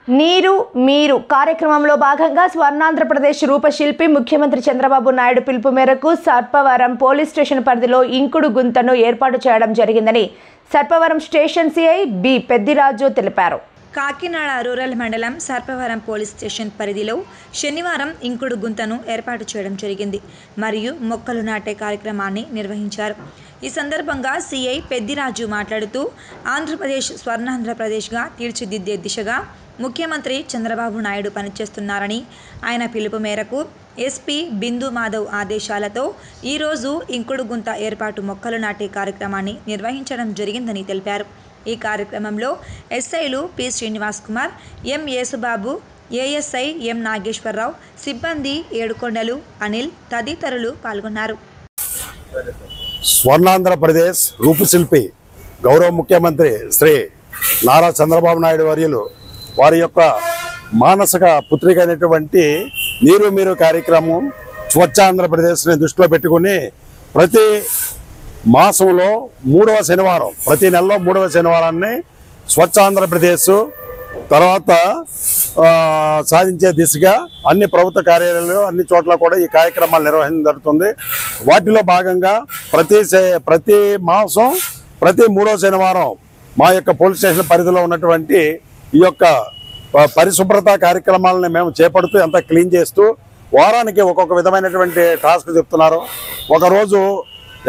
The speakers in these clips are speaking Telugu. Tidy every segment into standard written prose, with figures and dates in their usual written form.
నీరు మీరు కార్యక్రమంలో భాగంగా స్వర్ణాంధ్రప్రదేశ్ రూపశిల్పి ముఖ్యమంత్రి చంద్రబాబు నాయుడు పిలుపు మేరకు సర్పవరం పోలీస్ స్టేషన్ పరిధిలో ఇంకుడు గుంతను ఏర్పాటు చేయడం జరిగిందని Sarpavaram station CI B Peddiraju తెలిపారు. కాకినాడ రూరల్ మండలం సర్పవరం పోలీస్ స్టేషన్ పరిధిలో శనివారం ఇంకుడు గుంతను ఏర్పాటు చేయడం జరిగింది మరియు మొక్కలు నాటే కార్యక్రమాన్ని నిర్వహించారు. ఈ సందర్భంగా సిఐ పెద్దిరాజు మాట్లాడుతూ ఆంధ్రప్రదేశ్ స్వర్ణాంధ్రప్రదేశ్గా తీర్చిదిద్దే దిశగా ముఖ్యమంత్రి చంద్రబాబు నాయుడు పనిచేస్తున్నారని, ఆయన పిలుపు మేరకు ఎస్పీ బిందు మాధవ్ ఆదేశాలతో ఈరోజు ఇంకుడు గుంత ఏర్పాటు మొక్కలు నాటే కార్యక్రమాన్ని నిర్వహించడం జరిగిందని తెలిపారు. ఈ కార్యక్రమంలో ఎస్ఐలు పి శ్రీనివాస్ కుమార్, ఎం యేసుబాబు, ఏఎస్ఐ ఎం నాగేశ్వరరావు, సిబ్బంది ఏడుకొండలు, అనిల్ తదితరులు పాల్గొన్నారు. స్వర్ణాంధ్రప్రదేశ్ రూపశిల్పి గౌరవ ముఖ్యమంత్రి శ్రీ నారా చంద్రబాబు నాయుడు వర్యులు వారి యొక్క మానసిక పుత్రిక అయినటువంటి నీరు మీరు కార్యక్రమం స్వచ్ఛ ఆంధ్రప్రదేశ్ని దృష్టిలో పెట్టుకుని ప్రతి మాసంలో 3వ శనివారం, ప్రతి నెలలో 3వ శనివారాన్ని స్వచ్ఛ ఆంధ్రప్రదేశ్ తర్వాత సాధించే దిశగా అన్ని ప్రభుత్వ కార్యాలయాలు అన్ని చోట్ల కూడా ఈ కార్యక్రమాలు నిర్వహించడం జరుగుతుంది. వాటిలో భాగంగా ప్రతి మాసం ప్రతి 3వ శనివారం మా యొక్క పోలీస్ స్టేషన్ పరిధిలో ఉన్నటువంటి ఈ యొక్క పరిశుభ్రత కార్యక్రమాలను మేము చేపడుతూ అంతా క్లీన్ చేస్తూ వారానికి ఒక్కొక్క విధమైనటువంటి టాస్క్ చెప్తున్నారు. ఒకరోజు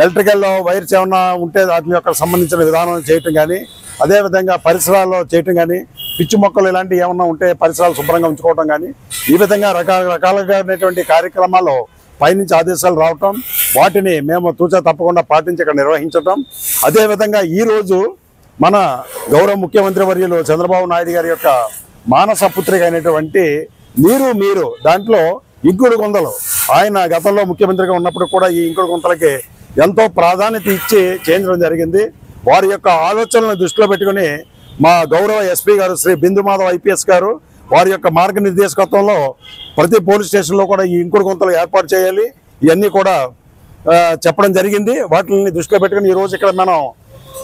ఎలక్ట్రికల్ వైర్స్ ఏమన్నా ఉంటే వాటి యొక్క సంబంధించిన విధానం చేయటం కానీ, అదేవిధంగా పరిసరాల్లో చేయటం కానీ, పిచ్చి మొక్కలు ఇలాంటివి ఏమన్నా ఉంటే పరిసరాలు శుభ్రంగా ఉంచుకోవటం కానీ, ఈ విధంగా రకరకాలుగా కార్యక్రమాలు పైనుంచి ఆదేశాలు రావటం, వాటిని మేము తూచా తప్పకుండా పాటించి ఇక్కడ నిర్వహించటం. అదేవిధంగా ఈరోజు మన గౌరవ ముఖ్యమంత్రి వర్యులు చంద్రబాబు నాయుడు గారి యొక్క మానస పుత్రిక అయినటువంటి నీరు మీరు దాంట్లో ఇంకుడు గుంతలు ఆయన గతంలో ముఖ్యమంత్రిగా ఉన్నప్పుడు కూడా ఈ ఇంకుడు గుంతలకి ఎంతో ప్రాధాన్యత ఇచ్చి చేయించడం జరిగింది. వారి యొక్క ఆలోచనలను దృష్టిలో పెట్టుకుని మా గౌరవ ఎస్పీ గారు శ్రీ బిందు మాధవ్ ఐపీఎస్ గారు వారి యొక్క మార్గనిర్దేశకత్వంలో ప్రతి పోలీస్ స్టేషన్లో కూడా ఈ ఇంకుడు గుంతలు ఏర్పాటు చేయాలి, ఇవన్నీ కూడా చెప్పడం జరిగింది. వాటిని దృష్టిలో పెట్టుకుని ఈరోజు ఇక్కడ మనం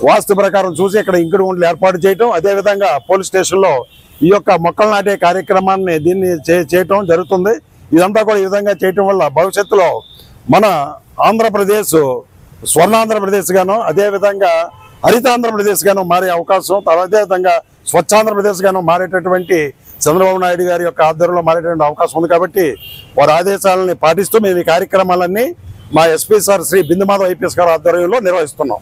వాస్తు ప్రకారం చూసి ఇక్కడ ఇంకుడు గుంటలు ఏర్పాటు చేయటం, అదేవిధంగా పోలీస్ స్టేషన్లో ఈ యొక్క మొక్కలు నాటే కార్యక్రమాన్ని చేయటం జరుగుతుంది. ఇదంతా కూడా ఈ విధంగా చేయటం వల్ల భవిష్యత్తులో మన ఆంధ్రప్రదేశ్ స్వర్ణాంధ్రప్రదేశ్ గాను, అదేవిధంగా హరితాంధ్రప్రదేశ్ గాను మారే అవకాశం, అదేవిధంగా స్వచ్ఛాంధ్రప్రదేశ్ గాను మారేటటువంటి చంద్రబాబు నాయుడు గారి యొక్క ఆధ్వర్యంలో మారేటువంటి అవకాశం ఉంది. కాబట్టి వారి ఆదేశాలని పాటిస్తూ మేము ఈ కార్యక్రమాలన్నీ మా ఎస్పీ సార్ శ్రీ బిందు మాధవ్ ఐపీఎస్ గారి ఆధ్వర్యంలో నిర్వహిస్తున్నాం.